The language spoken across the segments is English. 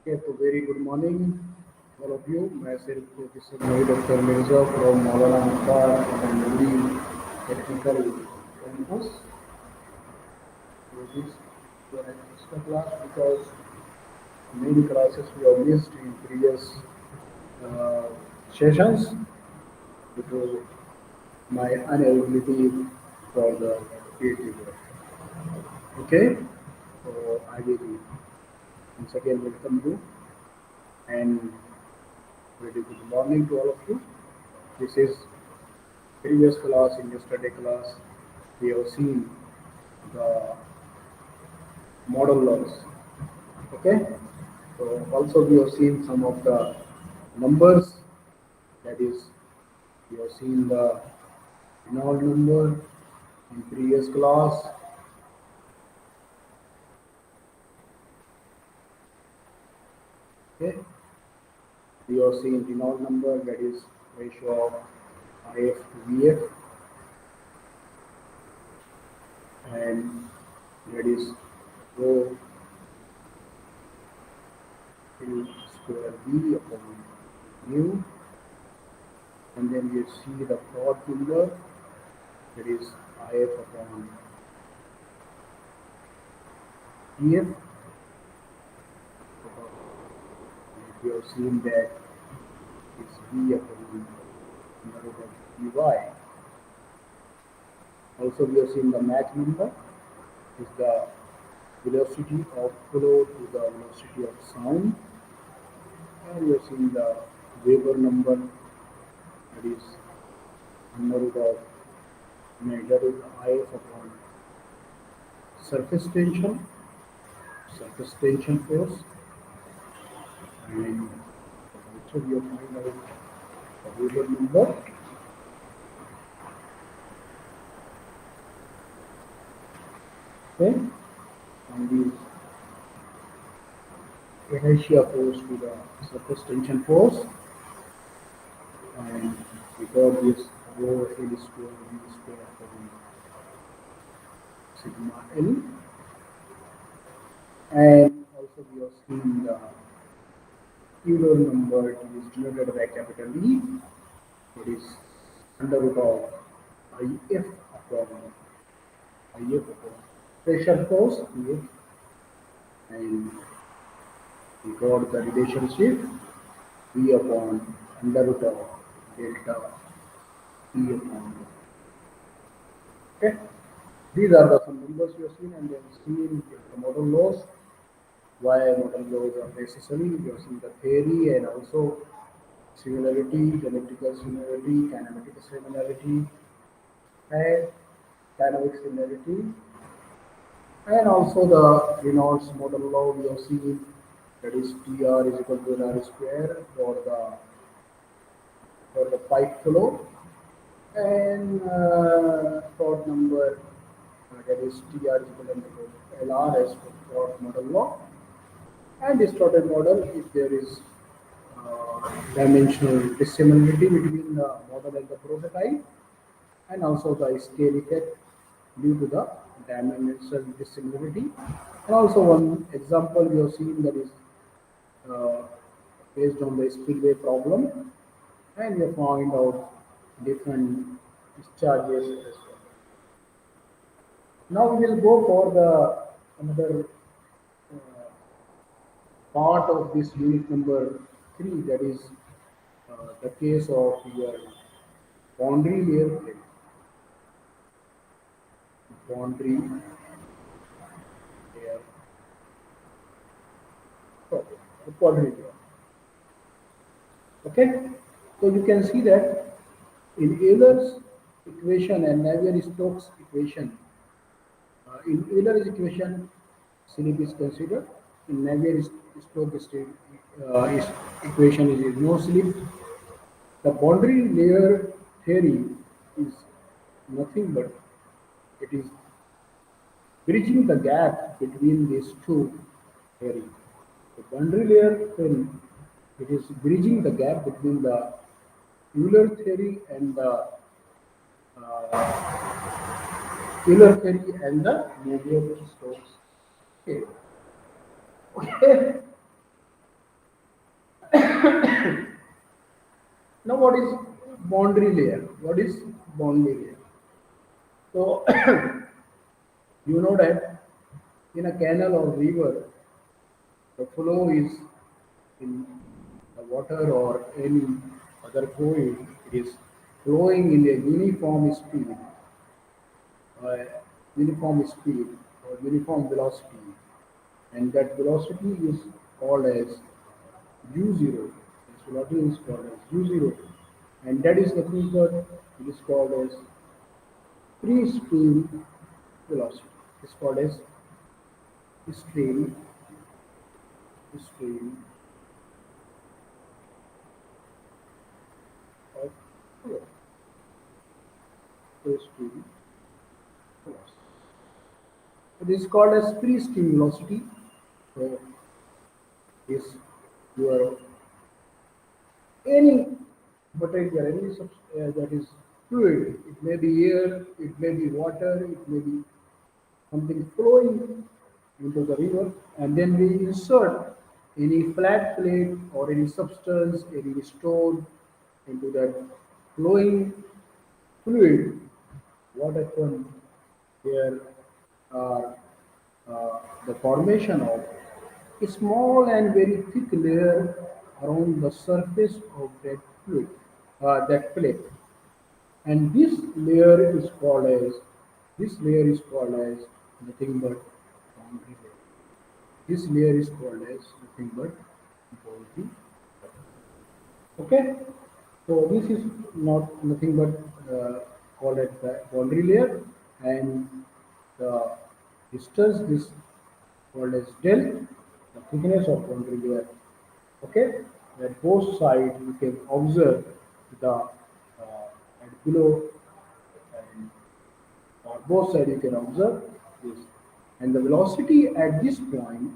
Okay, so very good morning, all of you. Myself, Professor Mohit Dr. Mirza from Maulana Mukhtar and Nuri Technical Campus. So this is an extra class because many classes we have missed in previous uh, sessions due to my inability for the PhD work. Okay, so I will once again welcome you and very good morning to all of you. This is previous class, in yesterday class, we have seen the model laws. Okay, so also we have seen some of the numbers. That is, we have seen the Reynolds number in previous class. Okay, we have seen Reynolds number, that is ratio of IF to VF, and that is rho L square V upon mu, and then you see the plot number, that is IF upon TF. We have seen that it's V upon under root of Vy. Also, we have seen the Mach number is the velocity of flow to the velocity of sound, and we have seen the Weber number, that is under root of that is IF upon surface tension, surface tension force, and also we have find out the Weber number. Okay, and the inertia force to the surface tension force, and we got this rho L square V square upon sigma L, and also we have seen the Euler number, it is denoted by capital E, it is under root of IF upon IF upon pressure force EF, and we got the relationship V upon under root of delta E upon. Okay, these are the some numbers you have seen, and then seen the model laws, why model laws are necessary. You have seen the theory and also similarity, electrical similarity, kinematic similarity, and dynamic similarity, and also the Reynolds model law we have seen, that is TR is equal to R square for the pipe flow, and third number, that is TR is equal to LR as for third model law, and distorted model if there is dimensional dissimilarity between the model and the prototype, and also the scale effect due to the dimensional dissimilarity. And also one example we have seen, that is uh, based on the spillway problem, and we find out different discharges as well. Now we will go for the another uh, part of this unit number 3, that is the case of your boundary layer plate. Boundary layer, oh, the boundary layer. Okay, so you can see that in Euler's equation and Navier-Stokes equation, in Euler's equation, slip is considered. In Navier-Stokes equation is no slip. The boundary layer theory is nothing but it is bridging the gap between these two theories. The boundary layer theory, it is bridging the gap between the Euler theory and the Euler theory and the Navier-Stokes. Okay. Okay. Now, what is boundary layer? What is boundary layer? So, you know that in a canal or river, the flow is in the water or any other fluid, it is flowing in a uh, uniform speed or uniform velocity, and that velocity is called as u0. This velocity is called as u0, and that is nothing but it is called as free stream velocity. It's called as stream stream of flow. Free stream velocity. It is called as free stream velocity. So is your any material, that is fluid. It may be air, it may be water, it may be something flowing into the river, and then we insert any flat plate or any substance, any stone into that flowing fluid. What happens here are the formation of a small and very thick layer around the surface of that fluid, that plate, and this layer is called as nothing but boundary layer. This layer is called as nothing but boundary. Okay, so this is not nothing but called as the boundary layer, and the distance is called as del, the thickness of boundary layer. Okay, at both sides you can observe the at below and on both sides you can observe this, and the velocity at this point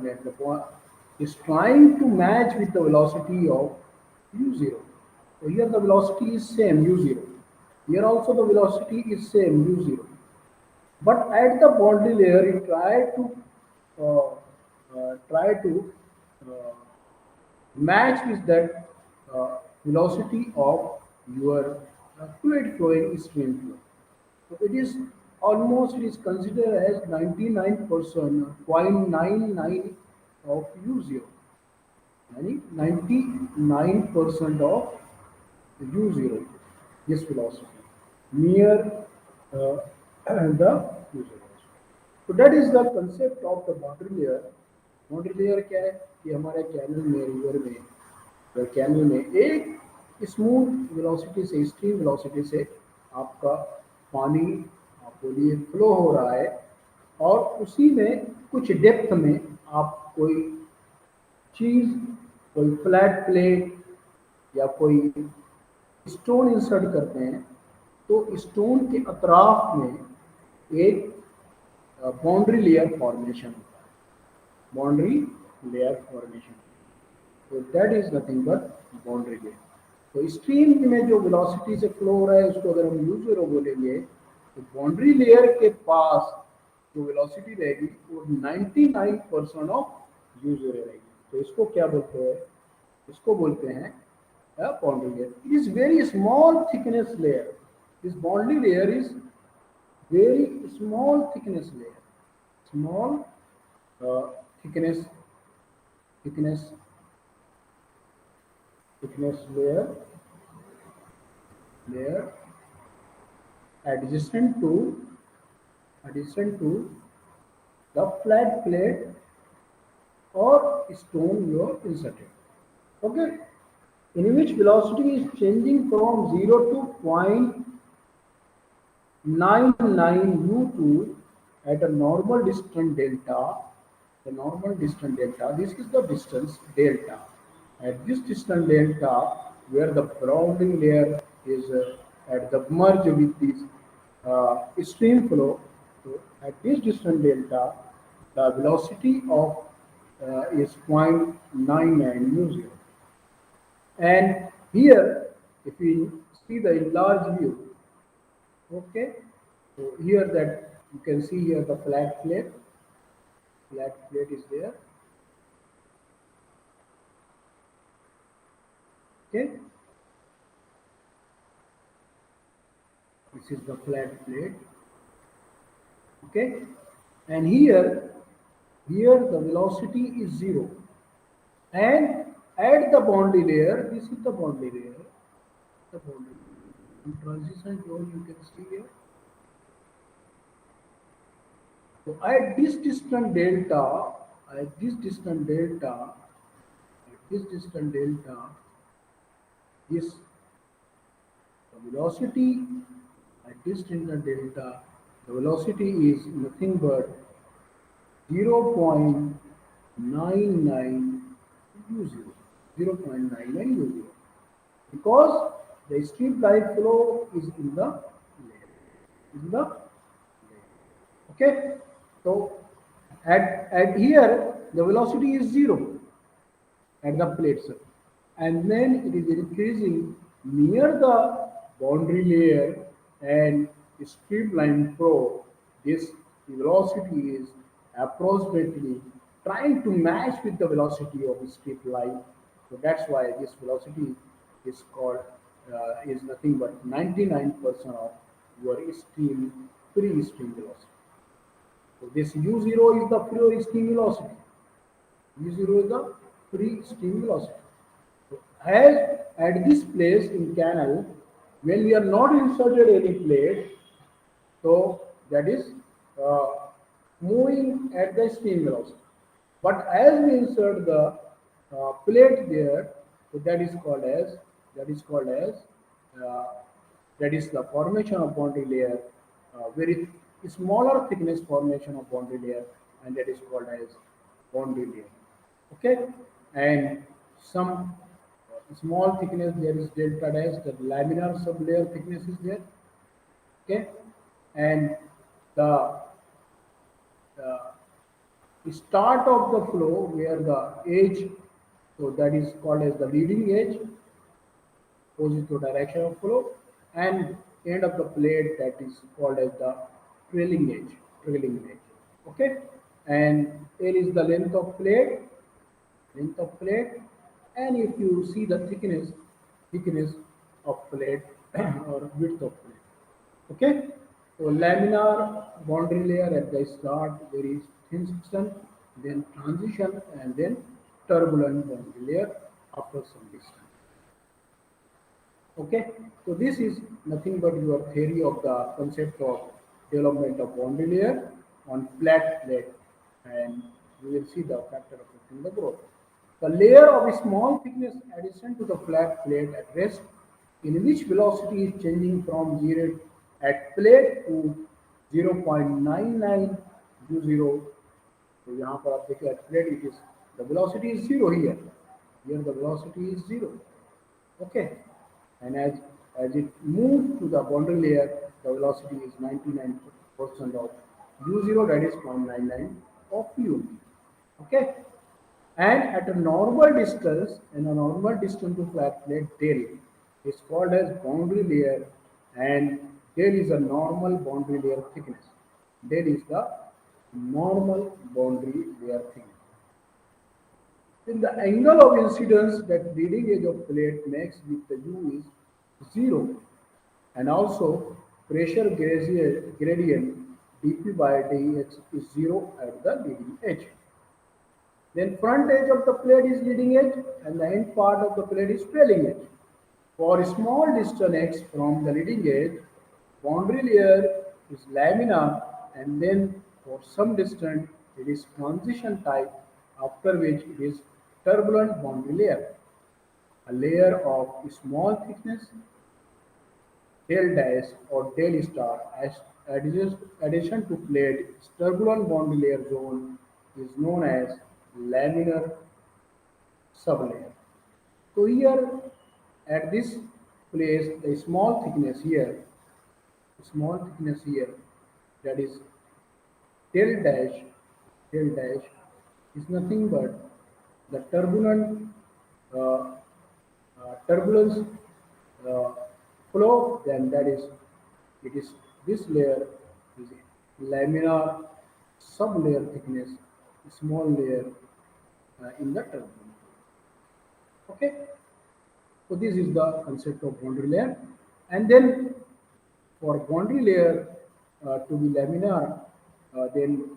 at the point is trying to match with the velocity of u0. So here the velocity is same u0. Here also the velocity is same u0. But at the boundary layer, it try to uh, match with that velocity of your fluid flowing stream flow. So it is considered as 99% 0.99 of u0, yani 99% of u0, this velocity near uh, the u0. तो that is the concept of the boundary layer. Boundary layer क्या है कि हमारे canal में river में canal में एक smooth velocity से स्ट्रीम वेलोसिटी से आपका पानी आप बोलिए फ्लो हो रहा है, और उसी में कुछ डेप्थ में आप कोई चीज, कोई फ्लैट प्लेट या कोई स्टोन इंसर्ट करते हैं, तो स्टोन के अतराफ में एक बाउंड्री लेयर फॉर्मेशन होता है. बाउंड्री लेयर फॉर्मेशन, तो that is nothing but boundary layer. तो स्ट्रीम में जो वेलोसिटी से फ्लो हो रहा है उसको अगर हम u0 बोलेंगे, तो बाउंड्री लेयर के पास जो वेलोसिटी रहेगी वो 99% ऑफ u0 रहेगी. तो इसको क्या बोलते हैं? इसको बोलते हैं boundary layer. It is very small thickness layer. This boundary layer is very small thickness layer, small uh, thickness thickness thickness layer adjacent to the flat plate or stone you are inserted. Okay, in which velocity is changing from 0 to 0.99 u2 at a normal distance delta. The normal distance delta, this is the distance delta. At this distance delta, where the boundary layer is at the merge with this stream flow, so at this distance delta, the velocity of is 0.99 u0. And here, if we see the enlarged view, okay, so here that you can see here the flat plate is there, Okay, this is the flat plate. Okay, and here the velocity is zero, and at the boundary layer, this is the boundary layer, the boundary transition zone you can see here. So at this distant delta, at this distant delta, at this distant delta, this the velocity at this distant delta, the velocity is nothing but 0.99 u0, 0.99 u0, because the streamline flow is in the layer, in the layer. Okay, so at here the velocity is zero at the plate surface, and then it is increasing near the boundary layer and streamline flow. This velocity is approximately trying to match with the velocity of the strip line. So that's why this velocity is called is nothing but 99% of your stream free stream velocity. So this u0 is the free stream velocity. U0 is the free stream velocity. So as at this place in canal, when we are not inserted any plate, so that is uh, moving at the stream velocity. But as we insert the plate there, so that is called as uh, that is the formation of boundary layer, very smaller thickness formation of boundary layer, and that is called as boundary layer. Okay, and some small thickness there is delta dash, the laminar sublayer thickness is there. Okay, and the start of the flow where the edge, so that is called as the leading edge, opposite to direction of flow, and end of the plate that is called as the trailing edge, trailing edge. Okay, and L is the length of plate, and if you see the thickness of plate or width of plate. Okay, so laminar boundary layer at the start, very thin section, then transition, and then turbulent boundary layer after some distance. Okay, so this is nothing but your theory of the concept of development of boundary layer on flat plate, and you will see the factor affecting the growth. The layer of a small thickness adjacent to the flat plate at rest, in which velocity is changing from 0 at plate to 0.99 u0. तो यहाँ पर आप देखिए at plate it is the velocity is zero here. Here the velocity is zero. Okay, and as it moves to the boundary layer, the velocity is 99% of u0, that is 0.99 of u. Okay, and at a normal distance, to flat plate del is called as boundary layer, and del is a normal boundary layer thickness. Del is the normal boundary layer thickness. Then the angle of incidence that leading edge of plate makes with the U is zero, and also pressure gradient dP by dx is zero at the leading edge. Then front edge of the plate is leading edge, and the end part of the plate is trailing edge. For a small distance x from the leading edge, boundary layer is laminar, and then for some distance it is transition type, after which it is turbulent boundary layer. A layer of small thickness, del dash or del star, as addition to plate turbulent boundary layer zone is known as laminar sublayer. So here at this place, the small thickness here, that is del dash, del dash is nothing but the uh, turbulence uh, flow. Then that is it is this layer is laminar sublayer thickness, small layer in the turbulence. Okay. So this is the concept of boundary layer. And then for boundary layer to be laminar, then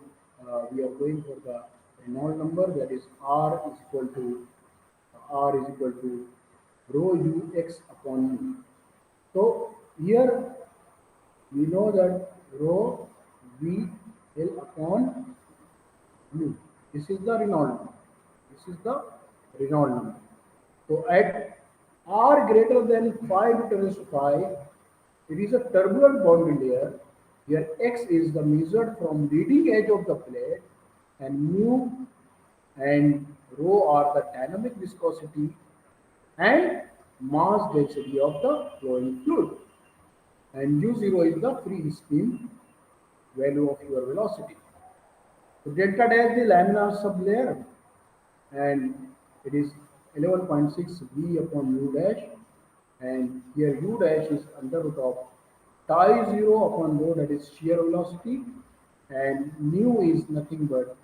we are going for the Reynolds number, that is R is equal to rho ux upon mu. So here we know that rho v L upon mu. This is the Reynolds number. This is the Reynolds number. So at R greater than 5 to 10 to 5, it is a turbulent boundary layer where X is the measured from leading edge of the plate and mu and rho are the dynamic viscosity and mass density of the flowing fluid. And u0 is the free stream value of your velocity. So delta dash the laminar sublayer and it is 11.6 V upon U dash, and here U dash is under root of tau 0 upon rho, that is shear velocity, and mu is nothing but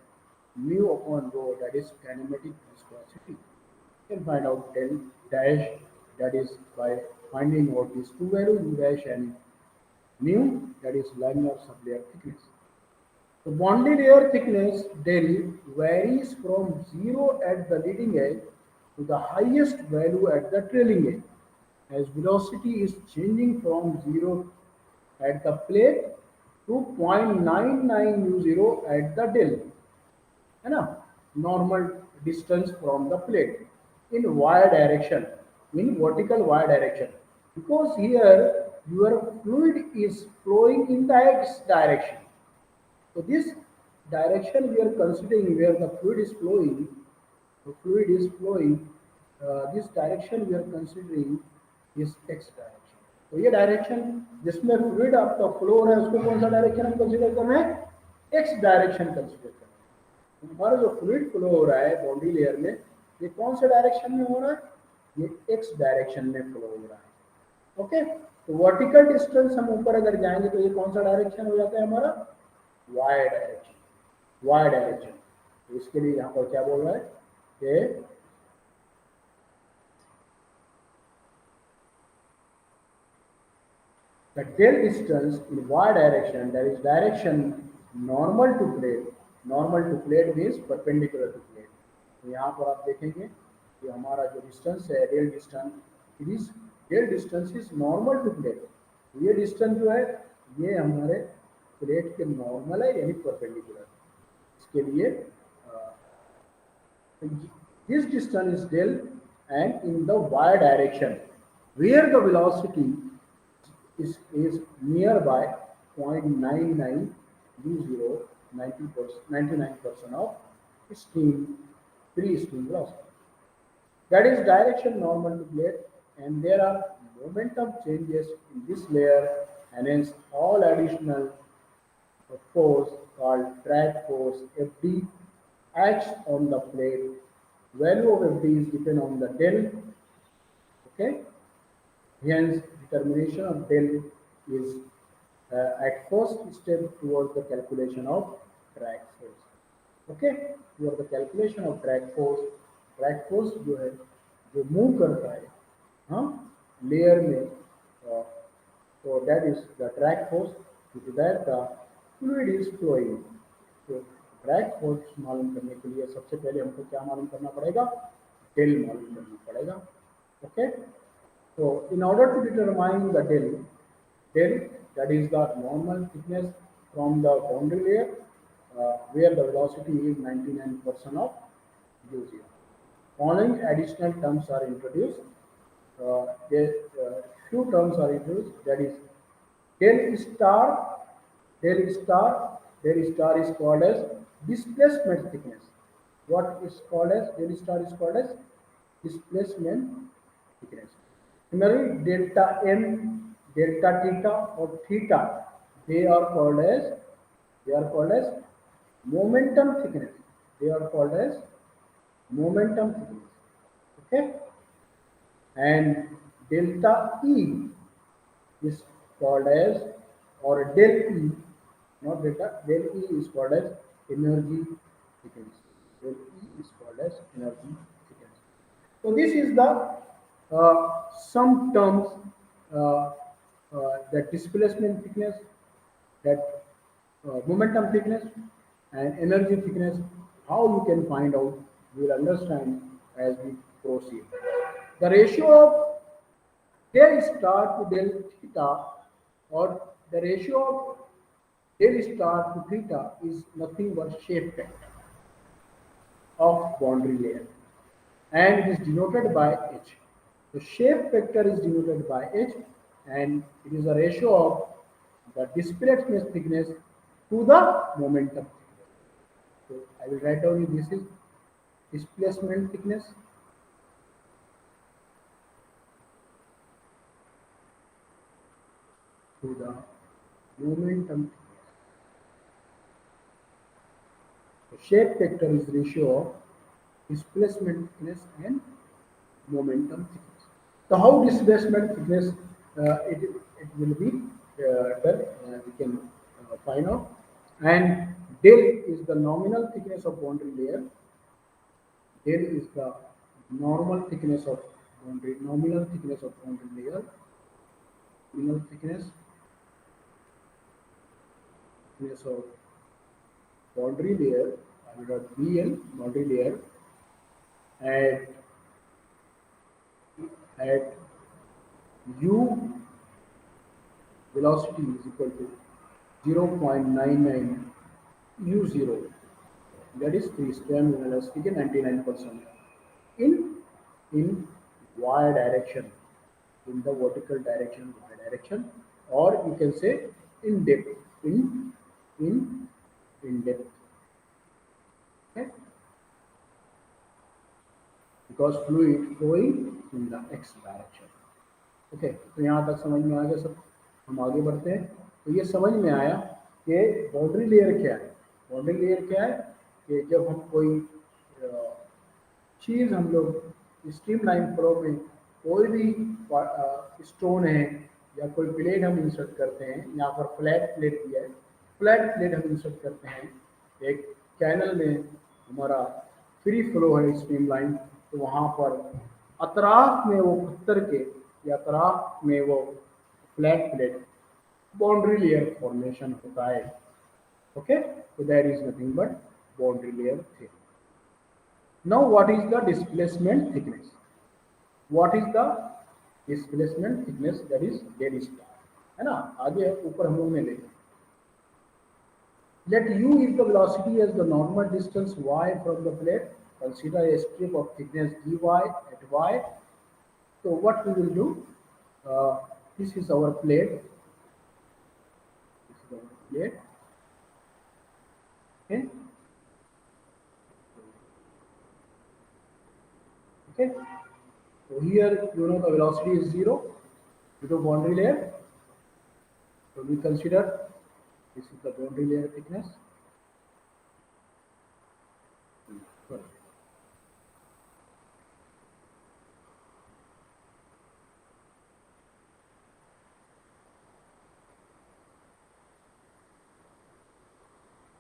mu upon rho, that is kinematic viscosity. You can find out del dash, that is by finding out these two values U dash and mu, that is laminar sublayer thickness. The bonded layer thickness del varies from 0 at the leading edge to the highest value at the trailing edge, as velocity is changing from 0 at the plate to 0.99 u0 at the del, है ना, normal distance from the plate in y direction, in vertical y direction, because here your fluid is flowing in the x direction. So this direction we are considering where the fluid is flowing, this direction we are considering is x direction. तो ये direction जिसमें fluid आपका flow हो रहा है उसको कौन सा डायरेक्शन हम कंसीडर कर रहे हैं, एक्स डायरेक्शन कंसीडर कर रहे हैं. हमारा जो फ्लूइड फ्लो हो रहा है बाउंड्री लेयर में, ये कौन से डायरेक्शन में हो रहा है, ये एक्स डायरेक्शन में फ्लो हो रहा है. ओके, तो वर्टिकल डिस्टेंस हम ऊपर अगर जाएंगे तो ये कौन सा डायरेक्शन हो जाता है हमारा, वाई डायरेक्शन, वाई डायरेक्शन. तो इसके लिए यहाँ पर क्या बोल रहा है कि the del distance in y direction, that is direction normal to plate. Normal to plate means perpendicular to plate. तो यहाँ पर आप देखेंगे कि हमारा जो डिस्टेंस है del distance, it is del distance is normal to plate. ये डिस्टेंस जो है ये हमारे प्लेट के नॉर्मल है यानी परपेंडिकुलर. इसके लिए this distance is del and in the y direction where the velocity is nearby 0.99 u0, 99% of stream, free stream velocity. That is direction normal to plate, and there are momentum changes in this layer, and hence all additional force called drag force Fd acts on the plate. Value of Fd is depend on the del. Okay, hence determination of del is at first step towards the calculation of drag force. Okay, towards the calculation of drag force जो है जो move करता है हाँ layer में, so that is the drag force due to that the fluid is flowing. तो drag force मालूम करने के लिए सबसे पहले हमको क्या मालूम करना पड़ेगा, डेल मालूम करना पड़ेगा. Okay, so in order to determine the del that is the normal thickness from the boundary layer where the velocity is 99% of u0. Following additional terms are introduced. Few terms are introduced, that is del star. Del star is called as displacement thickness. What is called as del star is called as displacement thickness. Similarly, delta m, delta theta or theta, they are called as momentum thickness. They are called as momentum thickness. Okay, and delta E is called as, or del E, not delta, del E is called as energy thickness. Del E is called as energy thickness. So this is the Some terms, uh, that displacement thickness, that momentum thickness, and energy thickness. How you can find out, we will understand as we proceed. The ratio of del star to del theta, or the ratio of del star to theta, is nothing but shape factor of boundary layer, and it is denoted by h. The shape factor is denoted by h, and it is a ratio of the displacement thickness to the momentum thickness. So I will write down this is displacement thickness to the momentum thickness. The shape factor is ratio of displacement thickness and momentum thickness. So how displacement thickness, it will be done, we can find out. And del is the nominal thickness of boundary layer. Del is the normal thickness of nominal thickness of boundary layer. Nominal thickness of boundary layer. I will write BL, boundary layer, at at u velocity is equal to 0.99 u0, that is free stream elastic 99% in in y direction, in the vertical direction, y direction, or you can say in depth, in in depth. Okay, because fluid flowing in the x direction. Okay, तो यहाँ तक समझ में आ गया सब। हम आगे बढ़ते हैं। तो ये समझ में आया कि बाउंड्री लेयर क्या है। बाउंड्री लेयर क्या है कि जब हम कोई चीज़, हम लोग स्ट्रीम लाइन फ्लो में कोई भी स्टोन है या कोई प्लेट हम इंसर्ट करते हैं, यहाँ पर फ्लैट प्लेट दिया है, फ्लैट प्लेट हम इंसर्ट करते हैं एक कैनल में, हमारा फ्री फ्लो है स्ट्रीम लाइन, तो वहाँ पर अतराफ में वो पत्थर के या अतराफ में वो flat plate boundary layer formation होता है। Okay, so that is nothing but boundary layer theory. Now what is the displacement thickness? What is the displacement thickness? That is del star, है ना। आगे ऊपर हम लोग ने लिखा, let u is the velocity as the normal distance y from the plate. Consider a strip of thickness dy at y. So what we will do, this is our plate, this is our plate, okay, okay. So here you know the velocity is 0 due to boundary layer. So we consider this is the boundary layer thickness. Sorry.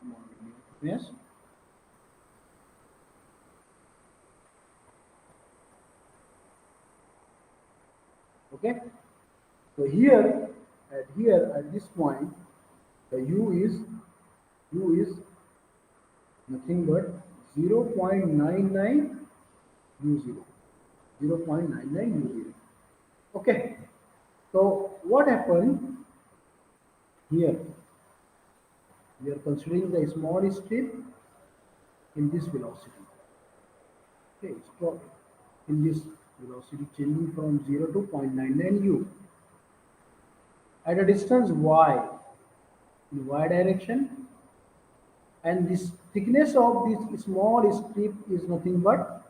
Boundary layer thickness. Okay. So here at this point, the u is nothing but 0.99 u0, 0.99 u0. Okay. So what happened here? We are considering the small strip in this velocity. Okay, stop in this velocity changing from 0 to 0.99 u at a distance y, in y direction, and this thickness of this small strip is nothing but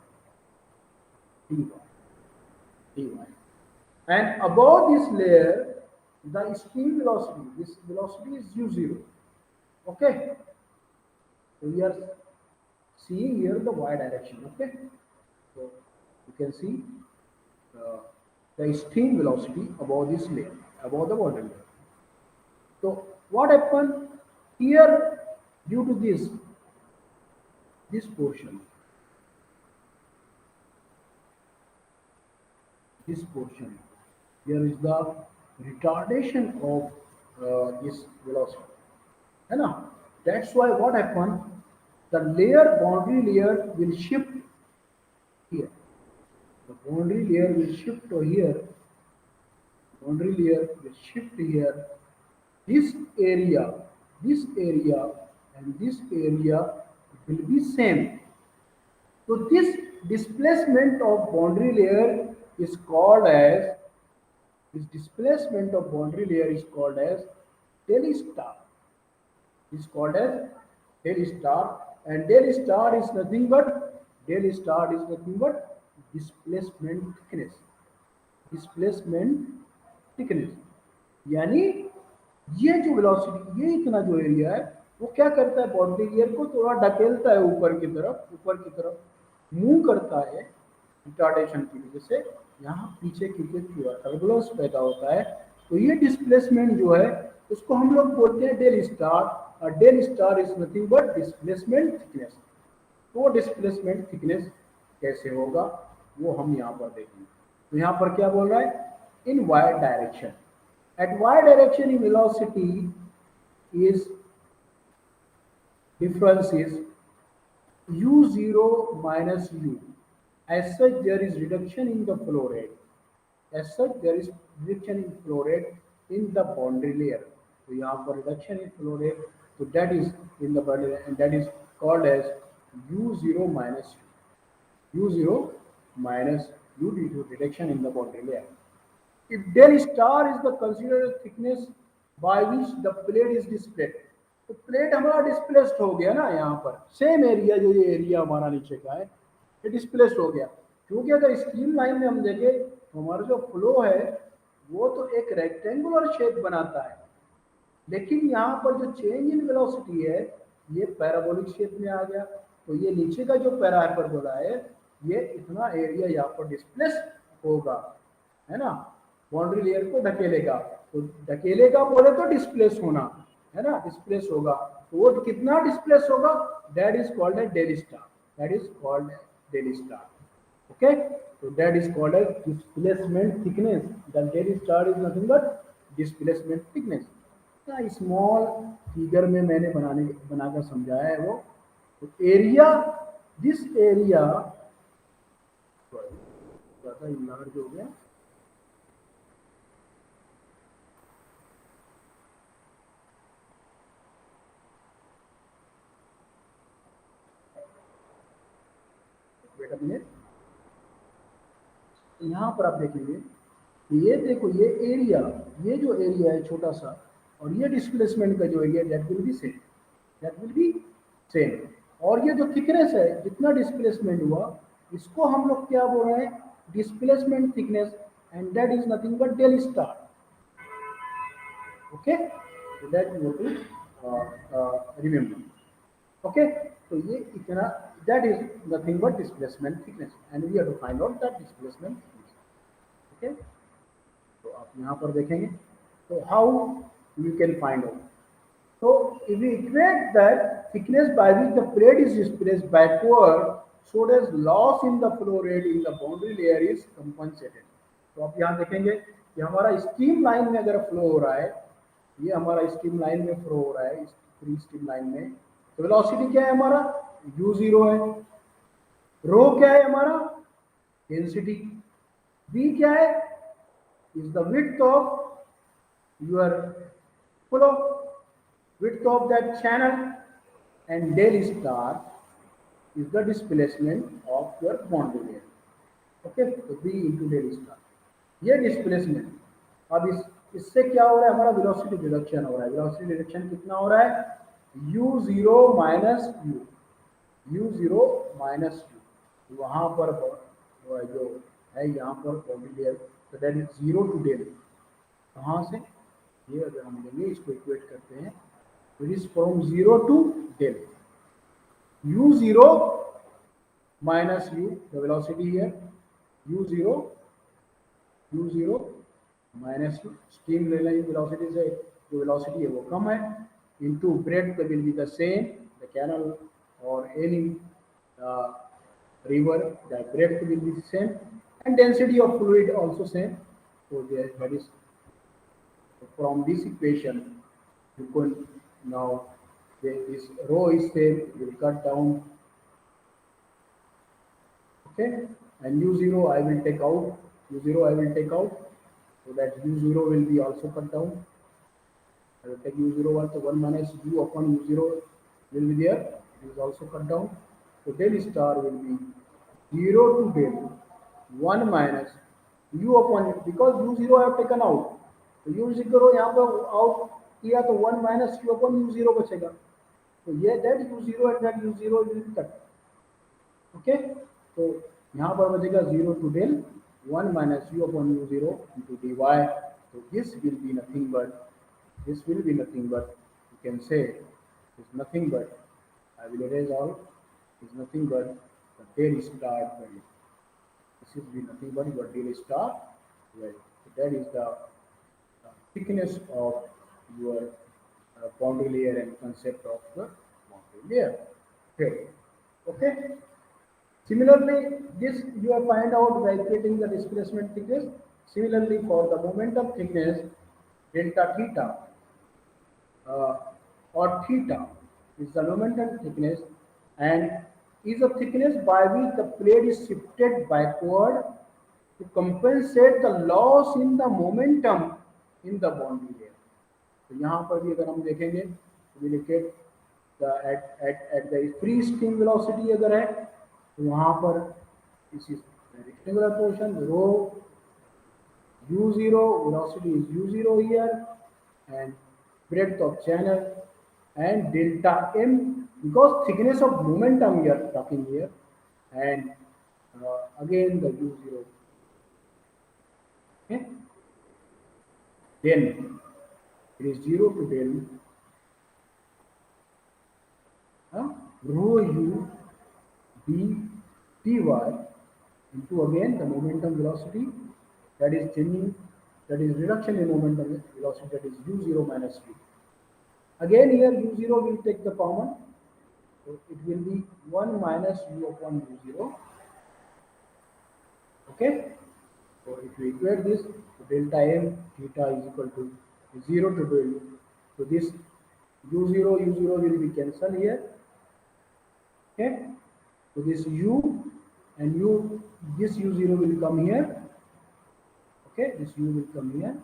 dy, dy. And above this layer, the stream velocity, this velocity is u0. Okay, so we are seeing here the y direction. Okay, so you can see uh, the stream velocity above this layer, above the water layer. So what happened here, due to this portion, this portion. Here is the retardation of this velocity. है ना? That's why what happened? The boundary layer will shift here. The boundary layer will shift to here. Boundary layer will shift here. This area, this area, and this area will be same. So this displacement of boundary layer is called as del star. Is called as del star, and del star is nothing but displacement thickness. Displacement thickness, यानी ये जो velocity, ये इतना जो area है वो क्या करता है, बाउंड्री लेयर को थोड़ा ढकेलता है ऊपर की तरफ मूव करता है रिटार्डेशन की वजह से, यहाँ पीछे की टर्बुलेंस पैदा होता है। तो ये डिस्प्लेसमेंट जो है उसको हम लोग बोलते हैं डेल स्टार, और del star is nothing but displacement thickness. तो वो डिस्प्लेसमेंट थिकनेस कैसे होगा वो हम यहाँ पर देखेंगे। तो यहाँ पर क्या बोल रहा है, in Y direction, at Y direction in velocity is difference is u0 minus u. As such, there is reduction in the flow rate. As such, there is reduction in flow rate in the boundary layer. So यहाँ पर reduction in flow rate, so that is in the boundary layer, and that is called as u0 minus u. u0 minus u due to reduction in the boundary layer. If del star is the considered thickness by which the plate is displayed, तो plate हमारा displaced हो गया ना, यहाँ पर same area, जो ये area हमारा नीचे का है ये डिस्प्लेस्ड हो गया। क्योंकि अगर स्ट्रीम लाइन में हम देखें तो हमारा जो फ्लो है वो तो एक रेक्टेंगुलर शेप बनाता है, लेकिन यहाँ पर जो चेंज इन वेलोसिटी है ये पैराबोलिक शेप में आ गया। तो ये नीचे का जो पैरा हाइपरबोला है ये इतना एरिया यहाँ पर डिस्प्लेस होगा, है ना, बाउंड्री लेयर को ढकेलेगा। तो ढकेलेगा बोले तो डिस्प्लेस होना है ना, डिस्प्लेस होगा। तो वो कितना डिस्प्लेस होगा, that is called as del star, that is called del star. Okay, तो that is called as displacement thickness. The del star is nothing but displacement thickness. Small figure में मैंने बनाकर समझाया है वो। तो एरिया, दिस एरिया ज्यादा large हो गया, यहाँ पर आप देखेंगे ये देखो, ये एरिया, ये जो एरिया है छोटा सा, और ये डिस्प्लेसमेंट का जो area that will be same. और ये जो थिकनेस है, जितना डिस्प्लेसमेंट हुआ इसको हम लोग क्या बोल रहे हैं, displacement thickness, and that is nothing but del star. Okay, so that you have to remember. Okay, so ये इतना, that is nothing but displacement thickness, and we have to find out that displacement thickness. Okay, तो आप यहाँ पर देखेंगे तो how we can find out. So if we equate that thickness by which the plate is displaced backward, so does loss in the flow rate in the boundary layer is compensated. तो आप यहाँ देखेंगे कि हमारा steam line में अगर flow हो रहा है, ये हमारा स्टीम लाइन में फ्लो हो रहा है, इस फ्री स्टीम लाइन में, तो वेलोसिटी क्या है हमारा, u0 है, रो क्या है हमारा, डेंसिटी, v क्या है, is the width of your flow, width of that channel, and del star is the displacement of your boundary layer. Okay, तो v into del star, ये डिस्प्लेसमेंट। अब इससे क्या हो रहा है, हमारा वेलोसिटी रिडक्शन हो रहा है। वेलोसिटी रिडक्शन कितना हो रहा है, u0 माइनस u, वहाँ पर जो है यहाँ पर बाउंड्री लेयर, तो दैट इज 0 to del। कहाँ से, ये अगर हम लेंगे इसको इक्वेट करते हैं, it is from 0 to del, u0 minus u, the velocity here, u0 minus u, steam line velocity से जो वेलोसिटी है वो कम है, into breadth will be the same, the canal or any river, the breadth will be the same, and density of fluid also same. So there, that is from this equation you could now this rho is same, will cut down, okay, and u0 I will take out, u0 I will take out, so that u0 will be also cut down. I will take u0 1, so 1 minus u upon u0 will be there, it is also cut down. So del star will be 0 to del 1 minus u upon, because u0 I have taken out, तो u0 यहाँ पर out किया तो 1 minus u upon u0 बचेगा, तो ये that u0 and that u0 will cut, okay, तो यहाँ पर बचेगा 0 to del 1 minus u upon u0 into dy, so this will be nothing but, this will be nothing but, you can say is nothing but, I will erase all, is nothing but the del star value. This will be nothing but your del star value. So that is the thickness of your boundary layer and concept of the boundary layer. Okay. Okay. Similarly, this you have find out by getting the displacement thickness. Similarly, for the momentum thickness, delta theta uh, or theta is the momentum thickness and is a thickness by which the plate is shifted backward to compensate the loss in the momentum in the boundary layer. तो यहाँ पर भी अगर हम देखेंगे तो we look at the at the free stream velocity अगर है तो वहाँ पर this is the rectangular portion rho u0, velocity is u0 here, and breadth of channel and delta m, because thickness of momentum we are talking here, and again the u0, okay, then it is 0 to del rho u d dy into again the momentum velocity, that is changing, that is reduction in momentum velocity, that is u0 minus v. Again here u0 will take the common, so it will be 1 minus u upon u0, okay. So if we equate this, so delta m theta is equal to 0 to del, so this u0 will be cancelled here, okay. So this u and u, this u0 will come here, okay, this u will come here,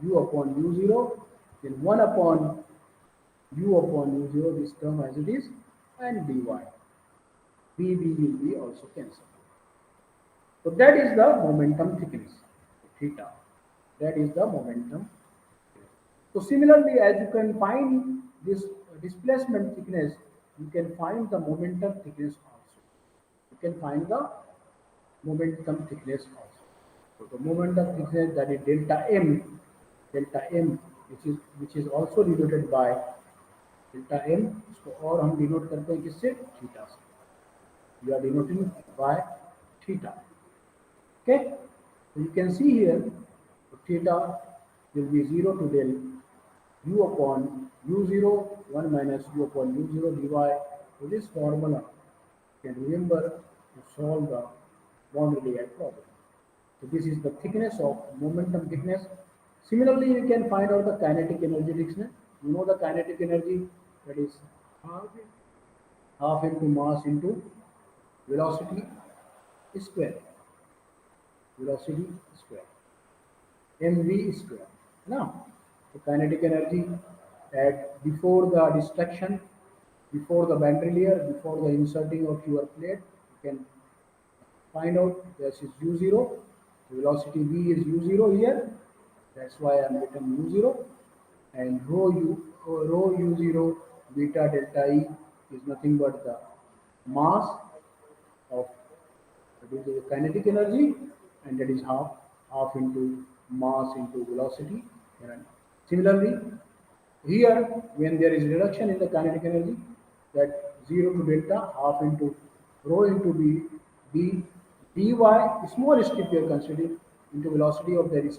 u upon u0, then 1 upon u upon u0, this term as it is, and dy. Dv will be also cancelled. So that is the momentum thickness, theta. That is the momentum. So similarly, as you can find this displacement thickness, you can find the momentum thickness also. You can find the momentum thickness also. So the momentum thickness, that is delta m, which is also denoted by delta m, इसको और हम denote करते हैं किससे, theta से. We are denoting by theta. Okay, so you can see here theta will be 0 to del u upon u0, 1 minus u upon u0 dy. So this formula you can remember to solve the boundary layer problem. So this is the thickness of momentum thickness. Similarly, you can find out the kinetic energy thickness. You know the kinetic energy, that is half into mass into velocity square, velocity square, mv square. Now, the kinetic energy at before the destruction, before the boundary layer, before the inserting of your plate, you can find out this is u0, velocity v is u0 here, that's why I am written u0, and rho u0 beta delta e is nothing but the mass of, that is the kinetic energy, and that is half into mass into velocity. And similarly, here when there is reduction in the kinetic energy, that 0 to delta half into rho into b d dy, small strip we are considering, into velocity of the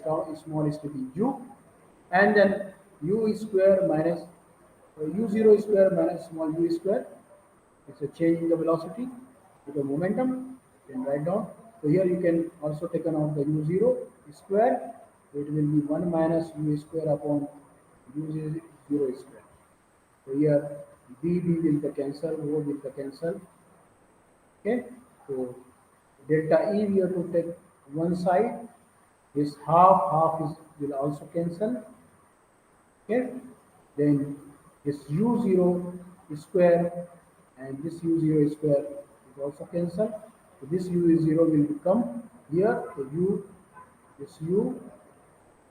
small strip is u, and then u square minus u0 square minus small u square. It's a change in the velocity to the momentum. You can write down So here you can also taken out the u0 square. So it will be 1 minus u square upon u0 square. So here b will the cancel, O will the cancel. Okay. So delta E we have to take one side. This half is will also cancel. Okay. Then this u0 square and this u0 square is also cancel. So this u0 will become here. So u this u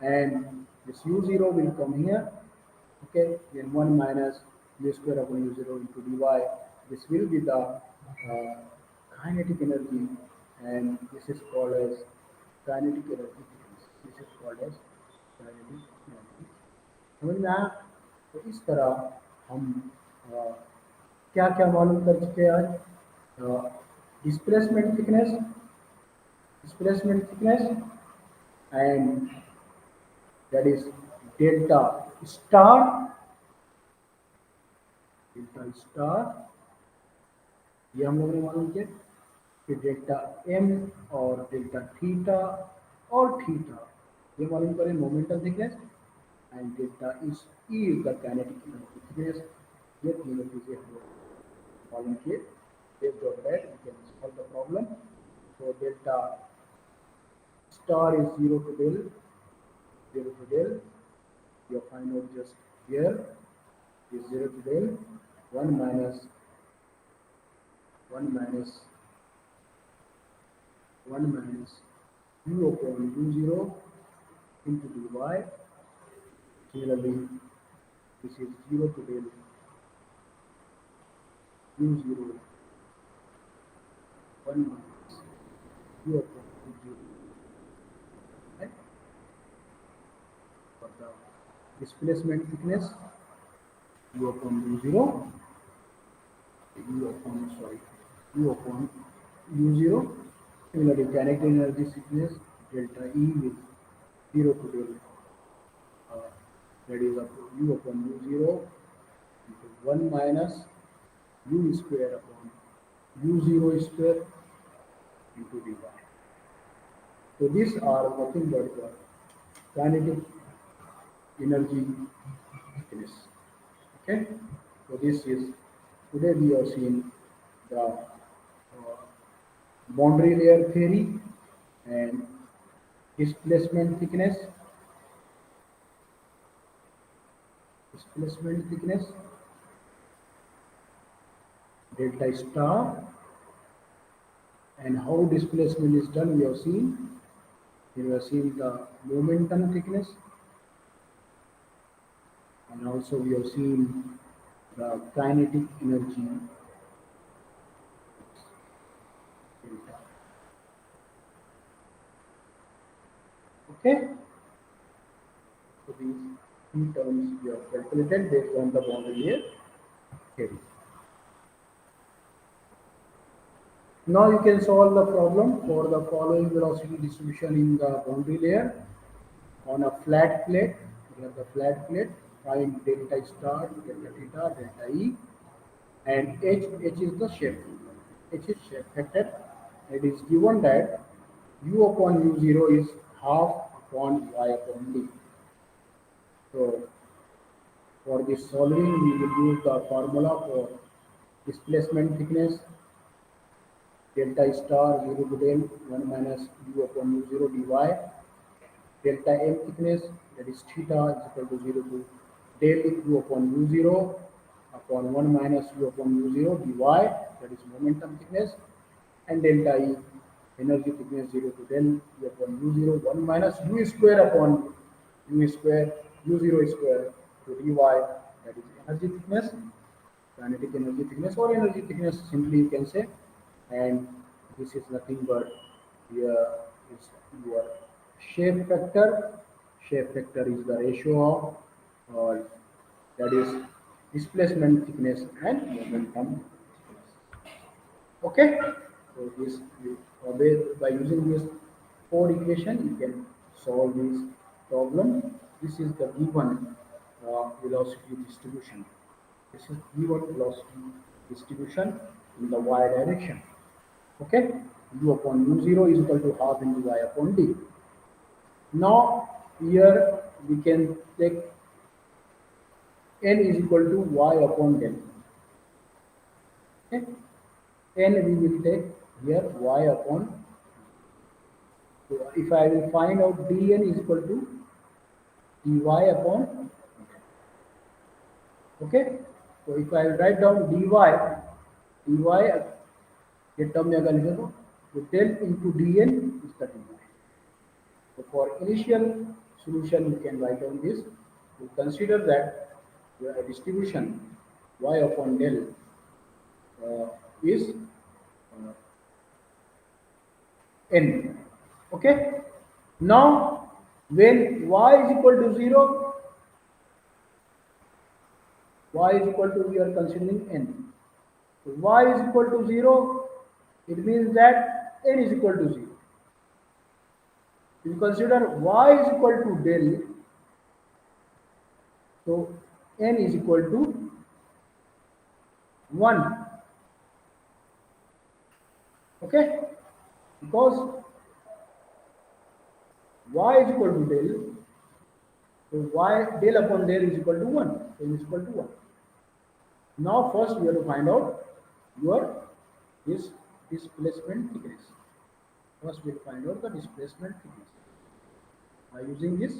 and this u0 will come here. Okay, then 1 minus u square upon u0 into dy. This will be the kinetic energy, and this is called as kinetic energy. This is called as kinetic energy. समझ में आया? तो इस तरह हम क्या क्या मालूम कर चुके हैं आज? Displacement thickness and that is delta star delta star ये हम लोगों ने मालूम किया कि डेल्टा एम और डेल्टा थीटा और थीटा ये मालूम करें momentum thickness and delta is the kinetic energy thickness ये तीनों चीजें हम लोग मालूम किए based on that we can solve the problem. So delta star is 0 to del. You find out just here is 0 to del 1 minus 1 minus u upon u0 into dy. Similarly, this is 0 to del u0 1 minus u upon u0. Right? For the displacement thickness, u upon u0, u upon u0. Similarly, kinetic energy thickness delta E with 0 to del that is up to u upon u0 into 1 minus u square upon u0 square into dy. So these are nothing but the kinetic energy thickness. Okay. So this is today we have seen the boundary layer theory and displacement thickness, delta star, and how displacement is done. We have seen. We have seen the momentum thickness, and also we have seen the kinetic energy delta. Okay. So these three terms we have calculated based on the boundary layer theory. Now you can solve the problem for the following velocity distribution in the boundary layer on a flat plate. We have the flat plate. Find delta star, delta theta, delta E, and H is the shape. H is shape factor. It is given that u upon u0 is half upon y upon d. So for this solving, we will use the formula for displacement thickness delta star 0 to del 1 minus u upon u0 dy. Delta m thickness, that is theta, is equal to 0 to del u upon u0 upon 1 minus u upon u0 dy, that is momentum thickness. And delta E, energy thickness, 0 to del u upon u0 1 minus u square upon u0 square to dy, that is energy thickness, kinetic energy thickness, or energy thickness simply you can say. And this is nothing but here is your shape factor. Shape factor is the ratio of that is displacement thickness and momentum thickness. Okay. So this by using this four equation you can solve this problem. This is the given velocity distribution. This is given velocity distribution in the y direction. Okay. U upon u0 is equal to half into y upon d. Now here we can take n is equal to y upon del. Okay? N we will take here y upon. So if I will find out dn is equal to dy upon. Okay. So if I write down dy, ये term में अगर लिखे तो del into dn is the dy. So for initial solution, you can write down this. You consider that your distribution y upon del is n. Okay. Now, when y is equal to 0, y is equal to, we are considering n. So y is equal to 0, it means that n is equal to 0. If you consider y is equal to del, so n is equal to 1. Okay? Because y is equal to del, so y del upon del is equal to 1. N is equal to 1. Now first we have to find out your this displacement thickness. First we will find out the displacement thickness by using this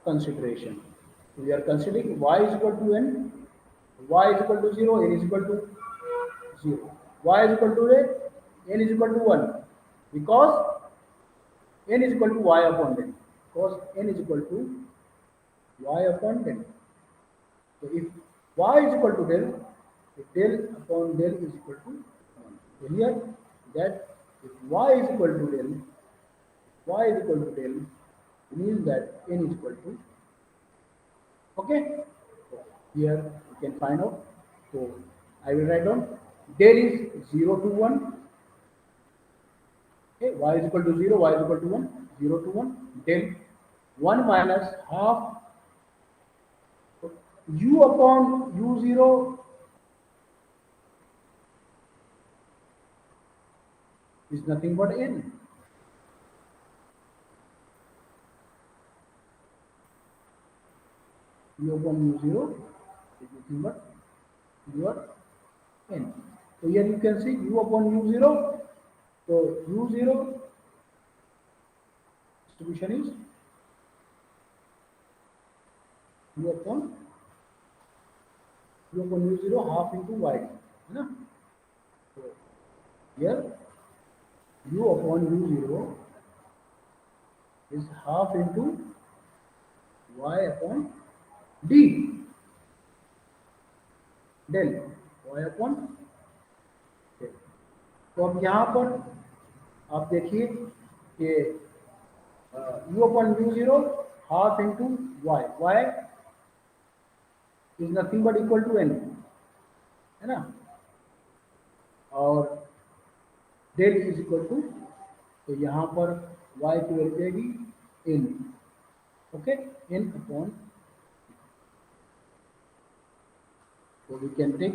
consideration. We are considering y is equal to n, y is equal to 0, n is equal to 0. Y is equal to a, n is equal to 1. Because n is equal to y upon del. Because n is equal to y upon del. So if y is equal to del, so del upon del is equal to 1. So here that if y is equal to del, y is equal to del means that n is equal to. Okay. So here you can find out. So I will write down del is 0 to 1. Okay, y is equal to 0, y is equal to 1, 0 to 1, del 1 minus half u upon u0 is nothing but n. U upon u0 is nothing but your n. So here you can see u upon u0. So u0 distribution is u upon u0 half into y. है ना? So here u upon u0 is half into y upon d del y upon del. तो अब यहाँ पर आप देखिए कि u upon u0 half into y is nothing but equal to n, है ना? और del इज इक्वल टू, तो यहाँ पर y की वैल्यू देगी n. Okay, n upon, so we can take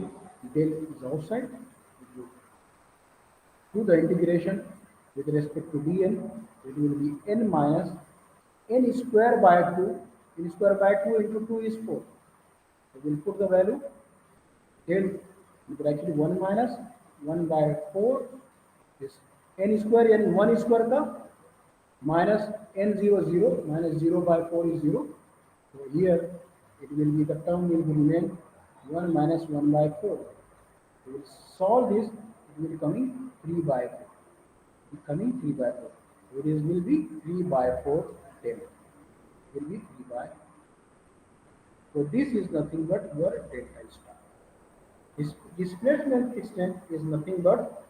del is outside. Do the integration with respect to dn, it will be n minus n square by 2. N square by 2 into 2 is 4. So we'll put the value del is actually 1 minus 1 by 4 is n square, n 1 square का minus n0 0 minus 0 by 4 is 0. So here it will be, the term will remain 1 minus 1 by 4. We will solve this, it will be coming 3 by 4. Coming 3 by 4. So it is will be 3 by 4 del. Will be 3 by. So this is nothing but your delta star. This displacement extent is nothing but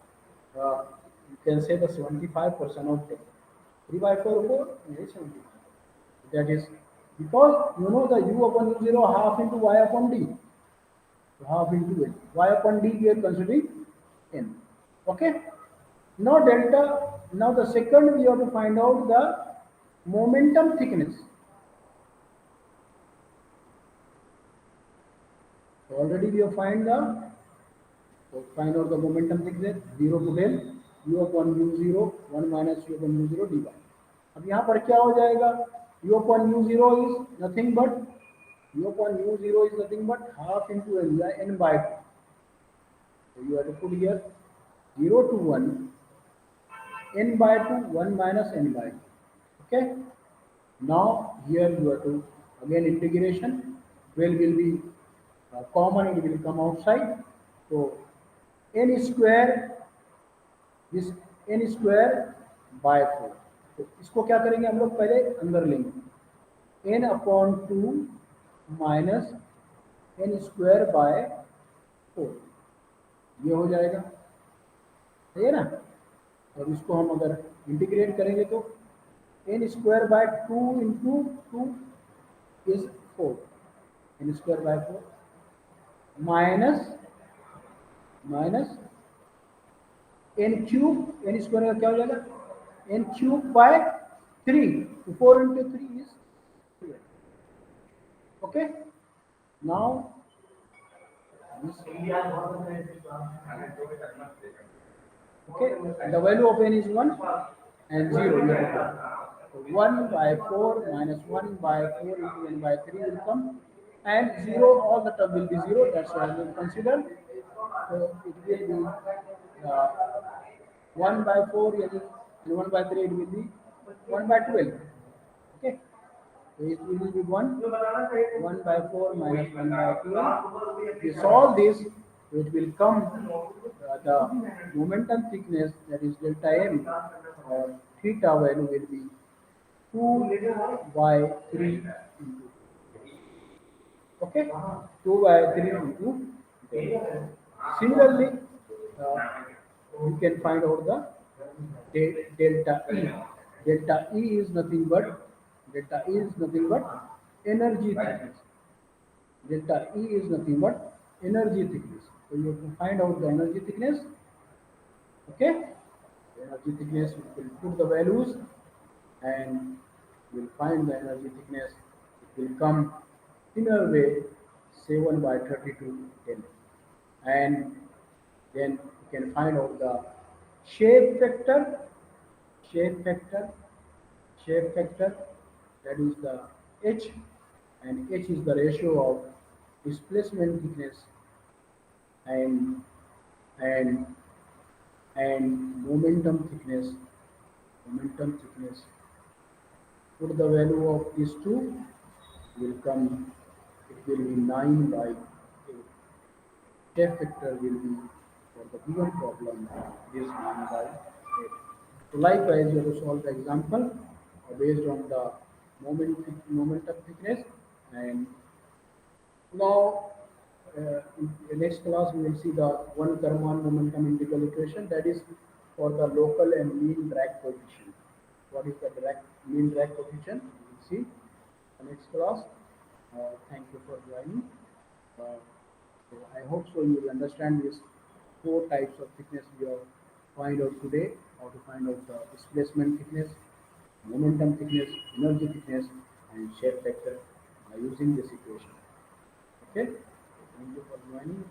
you can say the 75% of delta. 3 by 4 is 75. That is because you know the u upon u0 half into y upon d. So half into n. Y upon d we are considering n. Okay. Now delta. Now the second we have to find out the momentum thickness. So already we have find the So find out the momentum thickness 0 to del u upon u0 1 minus u upon u0 dy. अब यहाँ पर क्या हो जाएगा? u upon u0 is nothing but half into n, n by 2. So you have to put here 0 to 1 n by 2 1 minus n by 2. Okay. Now here you have to again integration. 12 will be common, it will come outside. So n square, this n square by 4. तो इसको क्या करेंगे हम लोग? पहले अंदर लेंगे n upon 2 minus n square by 4, ये हो जाएगा, सही है ना? और इसको हम अगर इंटीग्रेट करेंगे तो n square by 2 into 2 is 4, n square by 4 minus n cube, n square का क्या हो जाएगा? n cube by 3, 4 into 3 is 12. Okay, now this, okay, the value of n is 1 and 0. You have to put. So 1 by 4 minus 1 by 4 into n by 3 will come, and 0, all the term will be 0. That's why I will consider. So it will be 1 by 4 and 1 by 3, it will be 1 by 12. Okay. So it will be 1 by 4 minus 1 by 12. If you solve this, it will come the momentum thickness, that is delta m or theta value will be 2 by 3 into, okay, 2 by 3 into 10. Similarly, uh, you can find out the delta E. Delta E is nothing but energy thickness. Delta E is nothing but energy thickness. So you have to find out the energy thickness. Okay, the energy thickness, you will put the values and you will find the energy thickness. It will come in a way 7 by 32 10, and then you can find out the shape factor. Shape factor, shape factor, that is the h, and h is the ratio of displacement thickness and and and momentum thickness. Put the value of these two, will come, it will be 9 by 8. Shape factor will be, for the given problem, is 9 by 8. So likewise, you have to solve the example based on the momentum thickness. And now, in the next class, we will see the one Karman momentum integral equation, that is for the local and mean drag coefficient. What is the mean drag coefficient? We will see the next class. Thank you for joining. Uh, so I hope so you will understand these 4 types of thickness we have find out today. How to find out the displacement thickness, momentum thickness, energy thickness, and shape factor by using this equation. Okay, thank you for joining.